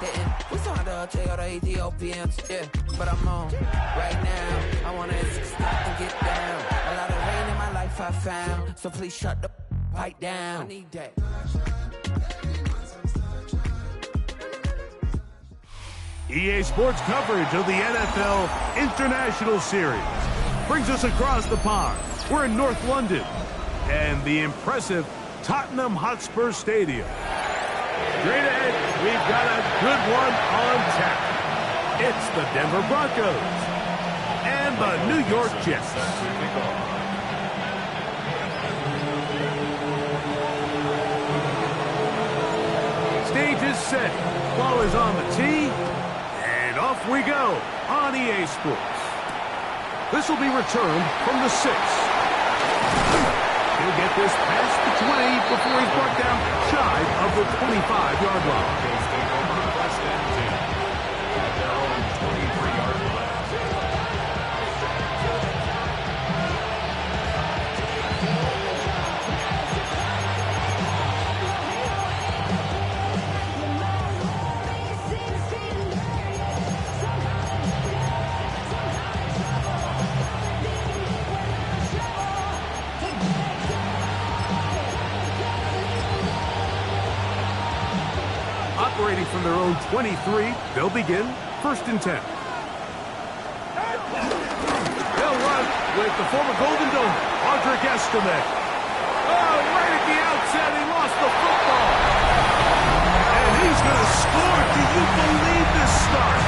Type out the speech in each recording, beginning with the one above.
hitting. We signed all the Ethiopians, yeah. But I'm on right now. I wanna stop and get down. A lot of rain in my life I found. So please shut the pipe down. I need that. EA Sports coverage of the NFL International Series brings us across the pond. We're in North London and the impressive Tottenham Hotspur Stadium. Straight ahead, we've got a good one on tap. It's the Denver Broncos and the New York Jets. Stage is set. Ball is on the tee. And off we go on EA Sports. This will be returned from the 6. He'll get this past the 20 before he's brought down shy of the 25-yard line. Operating from their own 23, they'll begin 1st and 10. They'll run with the former Golden Dome, Audric Estime. Oh, right at the outset, he lost the football. And he's going to score. Do you believe this start?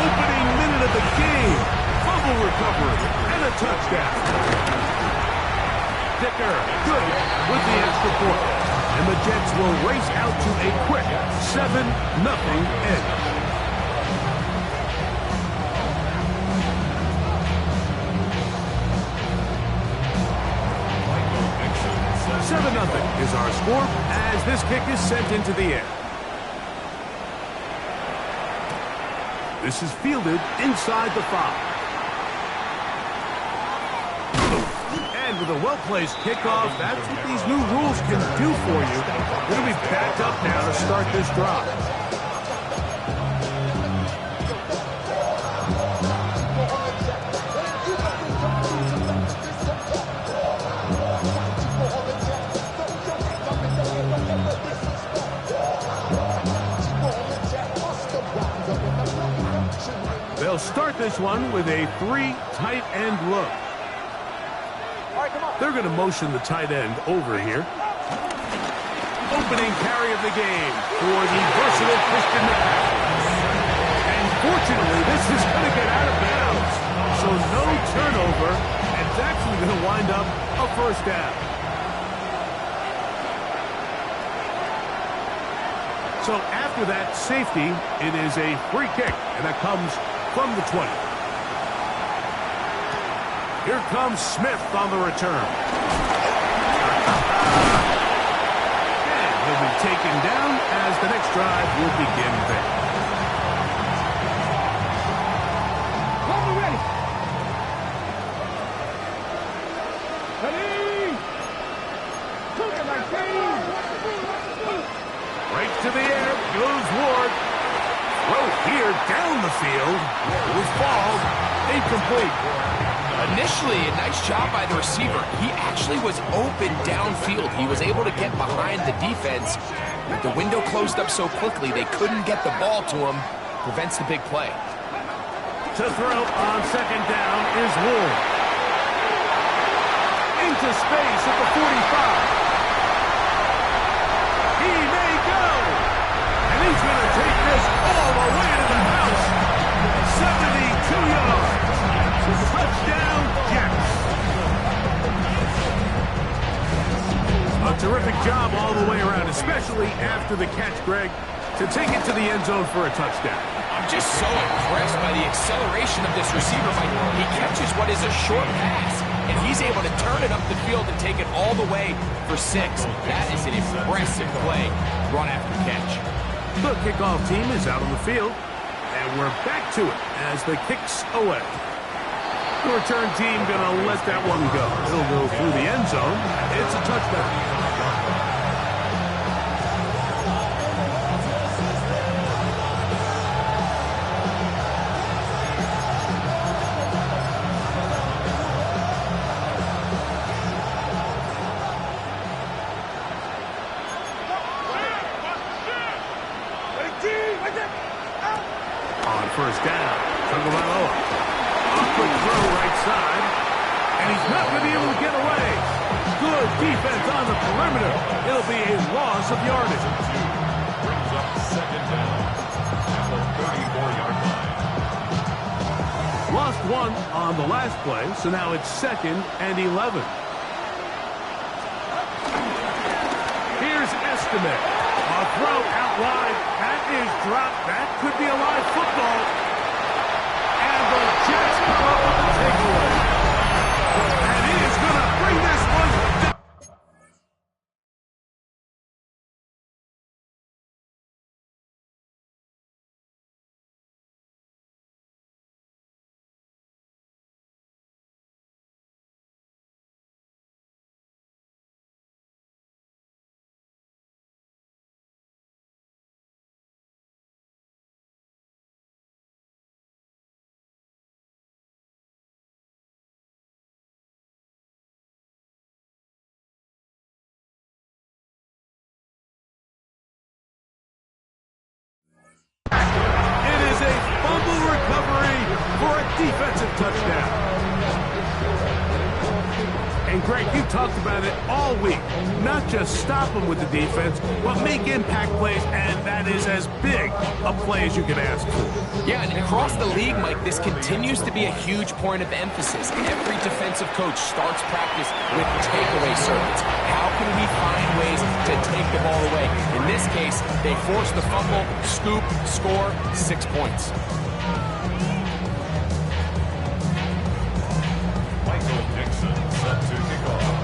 Opening minute of the game. Fumble recovery and a touchdown. Dicker, good with the extra point. And the Jets will race out to a quick 7-0 edge. $7-0 is our score as this kick is sent into the air. This is fielded inside the 5. And with a well-placed kickoff, that's what these new rules can do for you. They're going to be backed up now to start this drive. They'll start this one with a 3 tight end look. They're going to motion the tight end over here. Opening carry of the game for the versatile Christian McCaffrey. And fortunately, this is going to get out of bounds. So no turnover, and it's actually going to wind up a 1st down. So after that safety, it is a free kick, and that comes from the 20. Here comes Smith on the return. And he'll be taken down as the next drive will begin there. Ready. Ready. Right to the air goes Ward. Throw here down the field. It was ball. Incomplete. Initially, a nice job by the receiver. He actually was open downfield. He was able to get behind the defense. With the window closed up so quickly, they couldn't get the ball to him. Prevents the big play. To throw on 2nd down is Ward. Into space at the 45. He may go. And he's going to take this all the way to the house. 72 yards. Touchdown, Jets. A terrific job all the way around, especially after the catch, Greg, to take it to the end zone for a touchdown. I'm just so impressed by the acceleration of this receiver. He catches what is a short pass, and he's able to turn it up the field and take it all the way for 6. That is an impressive play, run after catch. The kickoff team is out on the field, and we're back to it as the kick's away. The return team going to let that one go. It'll go through the end zone. It's a touchdown. first down. Tagovailoa. A quick throw right side. And he's not going to be able to get away. Good defense on the perimeter. It'll be a loss of yardage. Brings up second down at the 34-yard line. Lost one on the last play, so now it's 2nd and 11. Here's Estimate. A throw out wide. That is dropped. That could be a live football. And the Jets come up with the takeaway. And he is going to bring this one down. Defensive touchdown. And Greg, you talked about it all week. Not just stop them with the defense, but make impact plays, and that is as big a play as you can ask for. Yeah, and across the league, Mike, this continues to be a huge point of emphasis. Every defensive coach starts practice with takeaway circuits. How can we find ways to take the ball away? In this case, they force the fumble, scoop, score, 6 points. Set to kick off.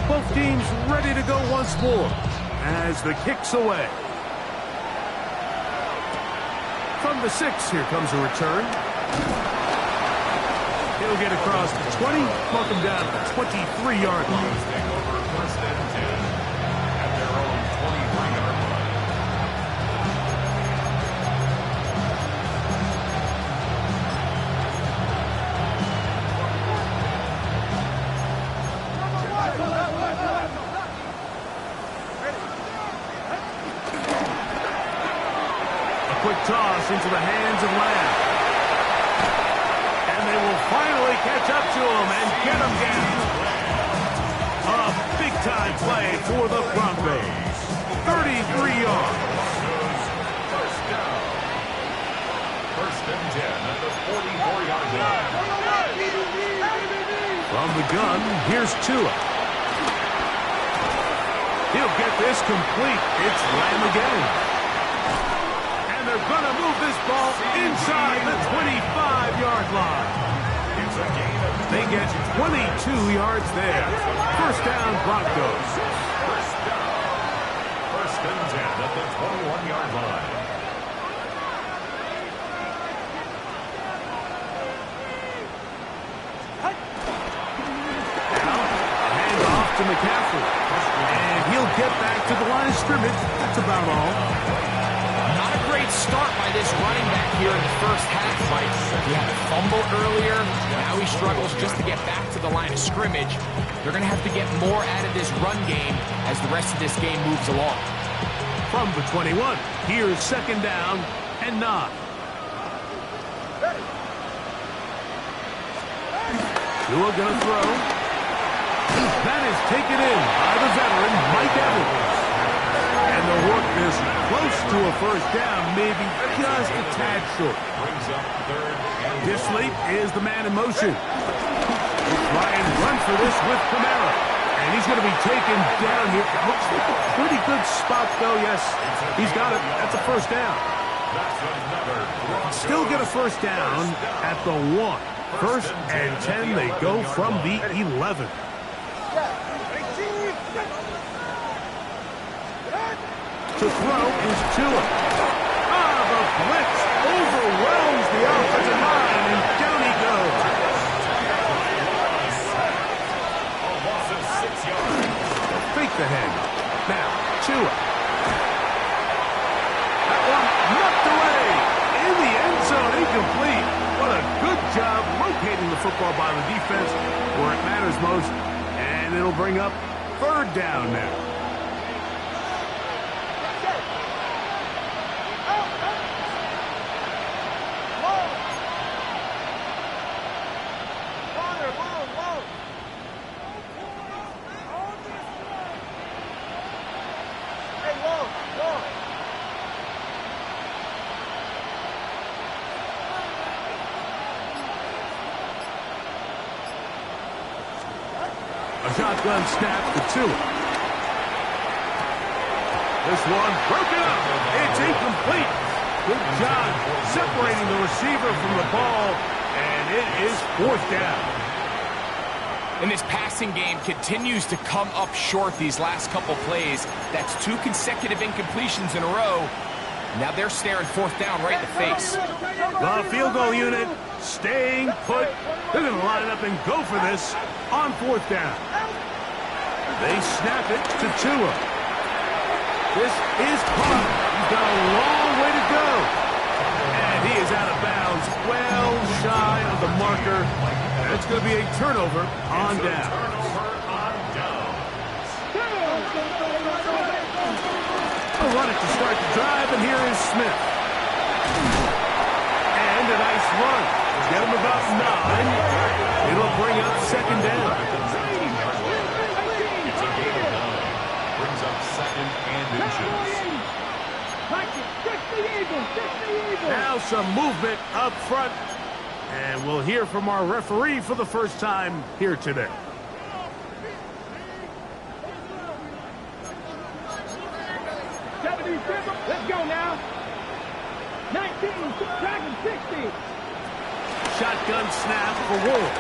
Both teams ready to go once more as the kick's away. From the 6, here comes a return. He'll get across the 20, mark him down at the 23-yard line. Take over 1st and 10 at their own 23-yard line. Quick toss into the hands of Lamb. And they will finally catch up to him and get him down. A big-time play for the Broncos. 33 yards. First down. 1st and 10 at the 44-yard line. From the gun, here's Tua. He'll get this complete. It's Lamb again. They're going to move this ball inside the 25-yard line. They get 22 yards there. First down, Broncos. First down. 1st and 10 at the 21-yard line. Now, a handoff to McCaffrey. And he'll get back to the line of scrimmage. That's about all. Great start by this running back here in the first half, Mike. He had a fumble earlier. Now he struggles just to get back to the line of scrimmage. They're going to have to get more out of this run game as the rest of this game moves along. From the 21, here's 2nd down and 9. Tua gonna throw. That is taken in by the veteran, Mike Evans. And they'll work this close to a first down, maybe just a tad short. Brings up 3rd and Disley is the man in motion. Ryan run for this with Kamara. And he's going to be taken down here. Looks like a pretty good spot, though. Yes, he's got it. That's a first down. Still get a first down at the 1. 1st and 10, they go from the 11. To throw is Tua. The blitz overwhelms the offensive line, and down he goes. a loss of 6 yards. Fake the head. Now, Tua. That one knocked away. In the end zone, incomplete. What a good job locating the football by the defense where it matters most. And it'll bring up 3rd down now. shotgun snap to Tua. This one broken up. It's incomplete. Good job separating the receiver from the ball, and it is 4th down. And this passing game continues to come up short these last couple plays. That's 2 consecutive incompletions in a row. Now they're staring 4th down right in the face. The field goal unit staying put. They're going to line up and go for this on 4th down. They snap it to Tua. This is caught. He's got a long way to go. And he is out of bounds, well shy of the marker. And it's going to be a turnover on down. They'll run it to start the drive, and here is Smith. And a nice run. Get him about 9. It'll bring up 2nd down. It's a gain of 9. Brings up 2nd and inches. Now some movement up front. And we'll hear from our referee for the first time here today. Let's go now. 19, subtracting 60. Shotgun snap for Wolf.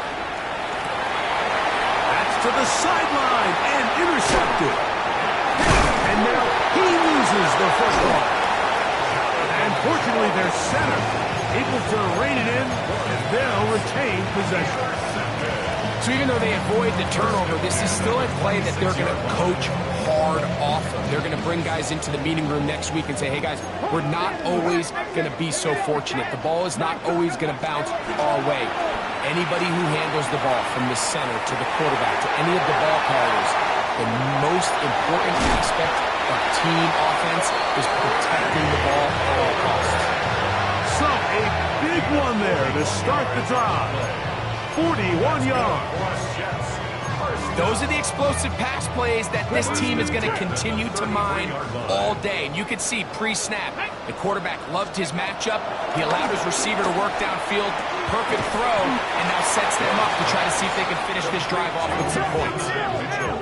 That's to the sideline and intercepted. And now he loses the football. And fortunately, their center able to rein it in, and they'll retain possession. So even though they avoid the turnover, this is still a play that they're going to coach hard off of. They're going to bring guys into the meeting room next week and say, hey guys, we're not always going to be so fortunate. The ball is not always going to bounce our way. Anybody who handles the ball from the center to the quarterback to any of the ball carriers, the most important aspect of team offense is protecting the ball at all costs. So a big one there to start the drive. 41 yards. Those are the explosive pass plays that this team is going to continue to mine all day. And you can see pre-snap, the quarterback loved his matchup. He allowed his receiver to work downfield. Perfect throw, and now sets them up to try to see if they can finish this drive off with some points.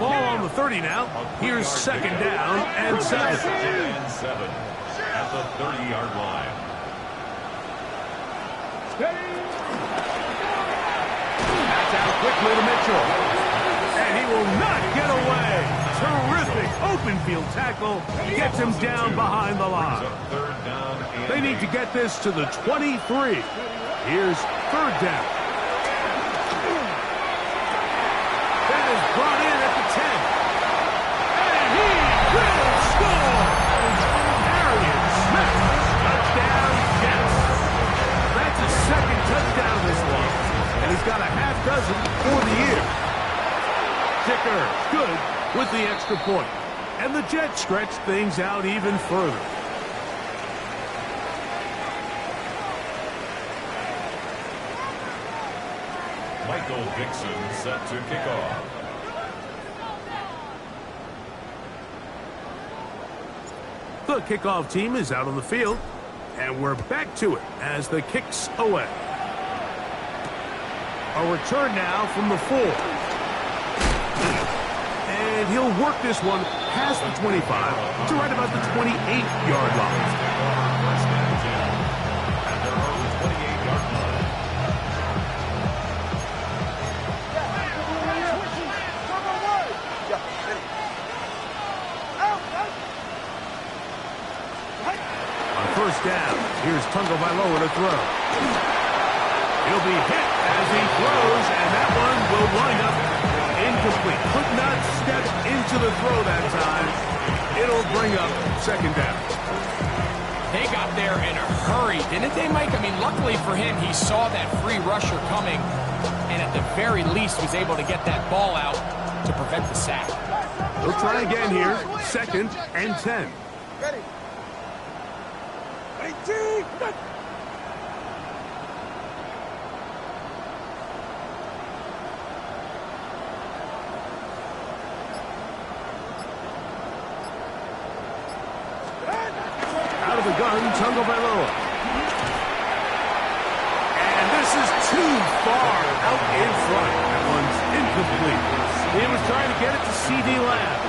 Ball on the 30 now. Here's 2nd down and 7. And 7 at the 30-yard line. That's out quickly to Mitchell. And he will not get away. Terrific open field tackle. Gets him down behind the line. They need to get this to the 23. Here's 3rd down. That is brought in at the 10. And he will score. Arian Smith. Touchdown, yes. That's his 2nd touchdown this one. And he's got a half dozen for the year. Kicker good with the extra point. And the Jets stretch things out even further. Michael Dixon set to kick off. The kickoff team is out on the field. And we're back to it as the kick's away. A return now from the 4. And he'll work this one past the 25 to right about the 28-yard line. At their own 28-yard line. On 1st down, here's Tagovailoa to throw. He'll be hit as he throws, and that one will wind up incomplete. Could not step into the throw that time. It'll bring up 2nd down. They got there in a hurry, didn't they, Mike? I mean, luckily for him, he saw that free rusher coming and at the very least was able to get that ball out to prevent the sack. We'll try again here. 2nd and 10. Ready. 18. Out of the gun, Tagovailoa. And this is too far out in front. That one's incomplete. He was trying to get it to C.D. Lamb.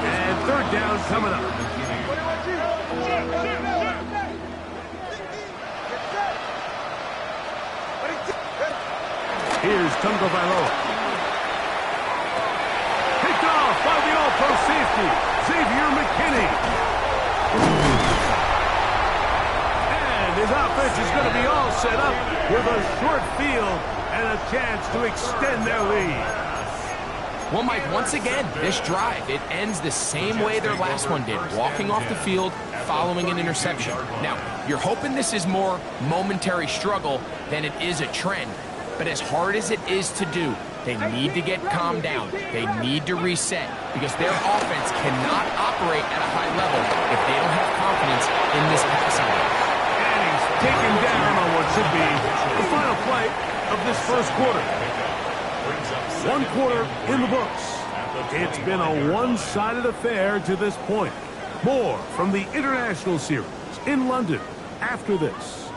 And third down coming up. Here's Tungo Bailoa. Picked off by the All-Pro safety, Xavier McKinney. And his offense is going to be all set up with a short field and a chance to extend their lead. Well, Mike, once again, this drive, it ends the same way their last one did, walking off the field, following an interception. Now, you're hoping this is more momentary struggle than it is a trend, but as hard as it is to do, they need to get calmed down. They need to reset because their offense cannot operate at a high level if they don't have confidence in this passing game. And he's taken down on what should be the final play of this first quarter. One quarter in the books. It's been a one-sided affair to this point. More from the International Series in London after this.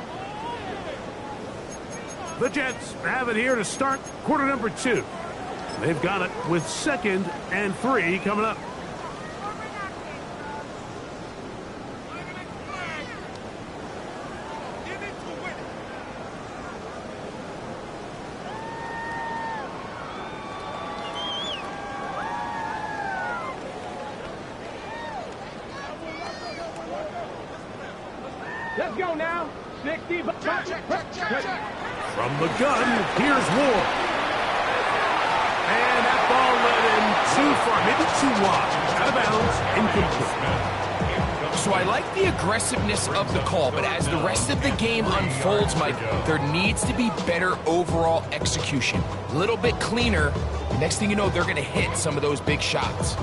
The Jets have it here to start quarter number 2. They've got it with 2nd and 3 coming up. Let's go now. 60. From the gun, here's Ward. And that ball led him too far, maybe too wide. Out of bounds, incomplete. So I like the aggressiveness of the call, but as the rest of the game unfolds, Mike, there needs to be better overall execution. A little bit cleaner. The next thing you know, they're going to hit some of those big shots.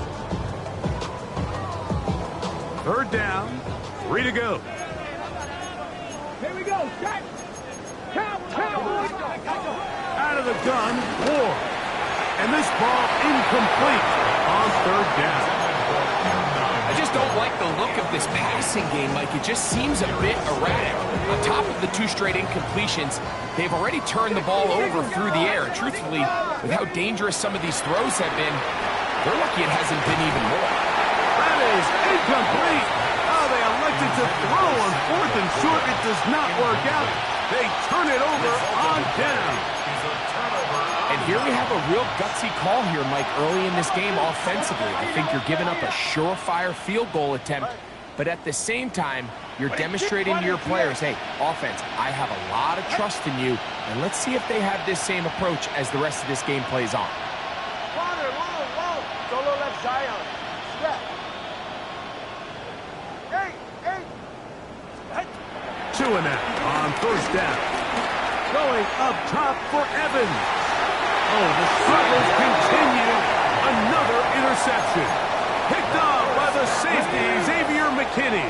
Third down, 3 to go. Here we go. Set. Count. Out of the gun, Ward. And this ball incomplete on third down. I just don't like the look of this passing game, Mike. It just seems a bit erratic. On top of the 2 straight incompletions, they've already turned the ball over through the air. And truthfully, with how dangerous some of these throws have been, they're lucky it hasn't been even more. That is incomplete. Oh, they elected to throw on 4th and short. It does not work out. They turn it over on down. And here we have a real gutsy call here, Mike, early in this game offensively. I think you're giving up a surefire field goal attempt, but at the same time, you're demonstrating to your players, hey, offense, I have a lot of trust in you, and let's see if they have this same approach as the rest of this game plays on. Solo left Zion. Step. Two and out on first down. Going up top for Evans. Oh, the struggles continue. Another interception. Picked off by the safety, Xavier McKinney.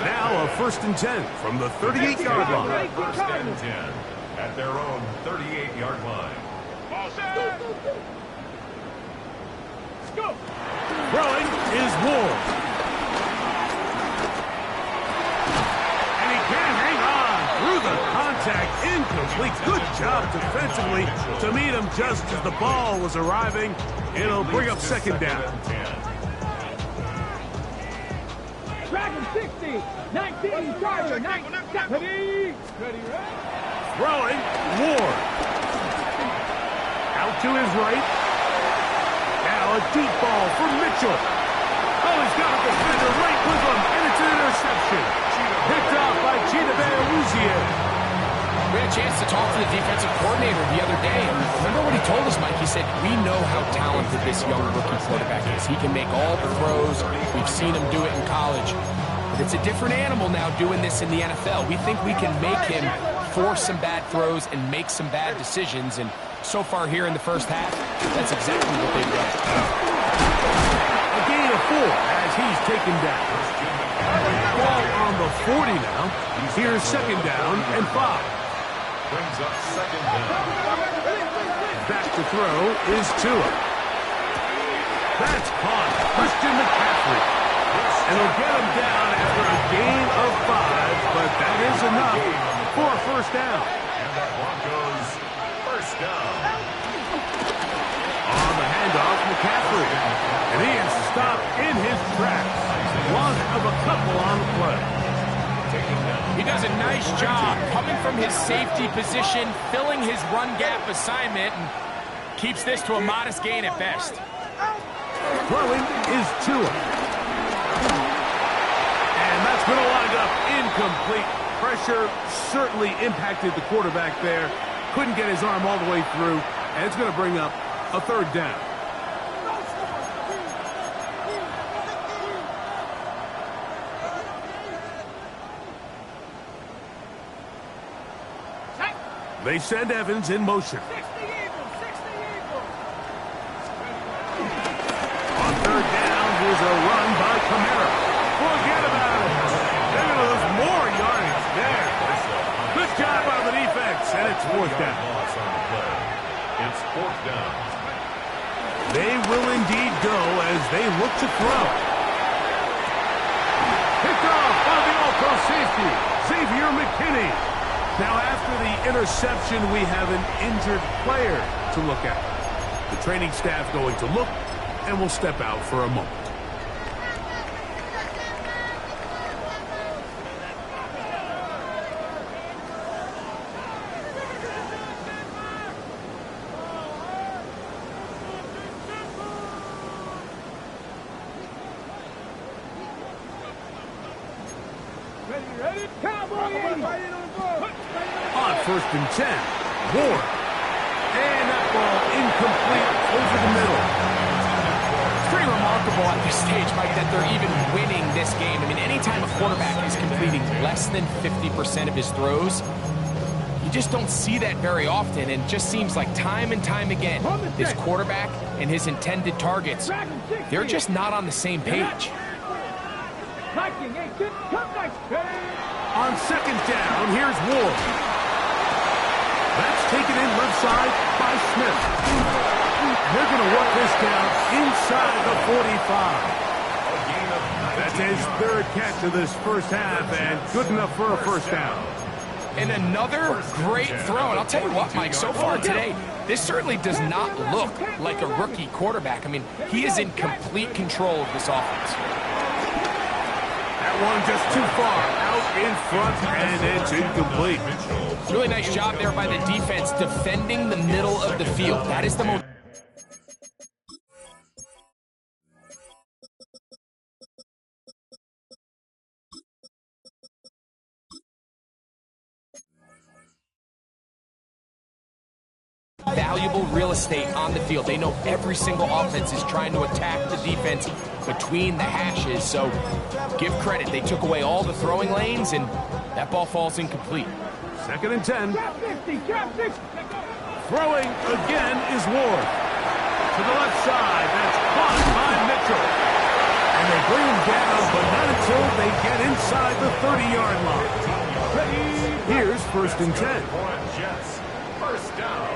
Now a 1st and 10 from the 38-yard line. 1st and 10 at their own 38-yard line. Throwing is Ward. And he can't hang on through the contact. Incomplete. Good job defensively to meet him just as the ball was arriving. It'll bring up 2nd down. Dragon 60. 19. Charger. 9. Ready. Throwing, Ward. Out to his right. Now a deep ball for Mitchell. Oh, he's got a defender right with him, and it's an interception. Picked off by Chidobe Awuzie. We had a chance to talk to the defensive coordinator the other day, and remember what he told us, Mike? He said, we know how talented this young rookie quarterback is. He can make all the throws. We've seen him do it in college. But it's a different animal now doing this in the NFL. We think we can make him force some bad throws and make some bad decisions, and so far here in the first half, that's exactly what they've done. A gain of 4 as he's taken down. Ball on the 40 now. Here's 2nd down and 5. Brings up 2nd down. Back to throw is Tua. That's caught. Christian McCaffrey. And he'll get him down after a gain of 5, but that is enough for a 1st down. And the Broncos 1st down. On the handoff, McCaffrey. And he is stopped in his tracks. Loss of a couple on the play. He does a nice job coming from his safety position, filling his run gap assignment, and keeps this to a modest gain at best. Throwing is Tua. And that's going to wind up incomplete. Pressure certainly impacted the quarterback there. Couldn't get his arm all the way through, and it's going to bring up a third down. They send Evans in motion. On third down, here's a run by Kamara. Forget about it. They're going to lose more yardage there. Good job on the defense, and it's fourth down. It's fourth down. They will indeed go as they look to throw. Picked off by the all-pro safety, Xavier McKinney. Now, after the interception, we have an injured player to look at. The training staff going to look, and will step out for a moment. Ready? Cowboy 80. On first and 10, Ward. And that ball incomplete over the middle. It's pretty remarkable at this stage, Mike, that they're even winning this game. I mean, anytime a quarterback is completing less than 50% of his throws, you just don't see that very often, and it just seems like time and time again, his quarterback and his intended targets, they're just not on the same page. On second down, here's Ward. That's taken in left side by Smith. They're going to work this down inside the 45. That's his third catch of this first half, and good enough for a first down. And another great throw. And I'll tell you what, Mike, so far today, this certainly does not look like a rookie quarterback. I mean, he is in complete control of this offense. That one just too far out in front, and it's incomplete. Really nice job there by the defense defending the middle of the field. That is the most... valuable real estate on the field. They know every single offense is trying to attack the defense between the hashes, so give credit. They took away all the throwing lanes, and that ball falls incomplete. Second and 10. Throwing again is Ward. To the left side, that's caught by Mitchell. And they bring him down, but not until they get inside the 30-yard line. Here's first and 10. First down.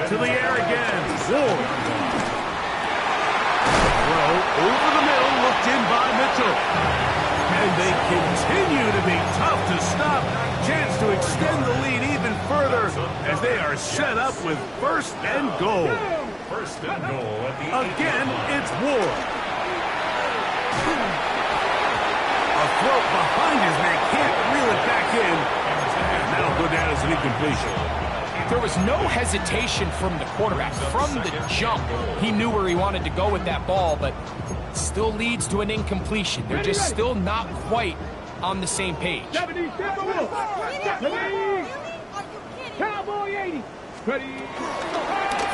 To the air again, Ward. Throw over the middle, looked in by Mitchell. And they continue to be tough to stop. Chance to extend the lead even further as they are set up with first and goal. First and goal at the Again, it's Ward. A throw behind his man, can't reel it back in. And that'll go down as an incompletion. There was no hesitation from the quarterback. From the jump, he knew where he wanted to go with that ball, but it still leads to an incompletion. They're just still not quite on the same page. Cowboy 80. Ready.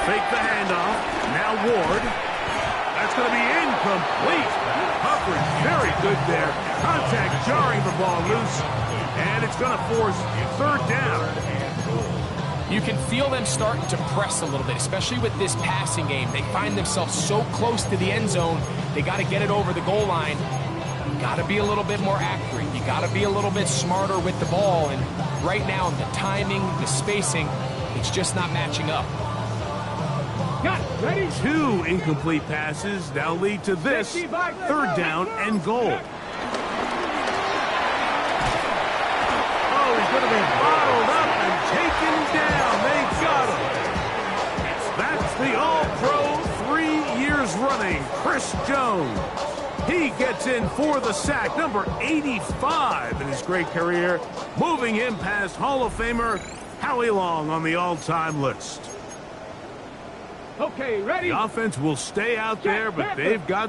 Fake the handoff. Now Ward. That's going to be incomplete. Hubbard very good there. Contact jarring the ball loose. And it's going to force third down. You can feel them starting to press a little bit, especially with this passing game. They find themselves so close to the end zone, they got to get it over the goal line. You got to be a little bit more accurate. You got to be a little bit smarter with the ball. And right now, the timing, the spacing, it's just not matching up. Got it. Ready. 2 incomplete passes now lead to this third down and goal. Oh, he's going to be bottled up and taken down. They got him. That's the all running Chris Jones. He gets in for the sack, number 85 in his great career, moving him past Hall of Famer Howie Long on the all-time list. Okay, ready? The offense will stay out there, but they've got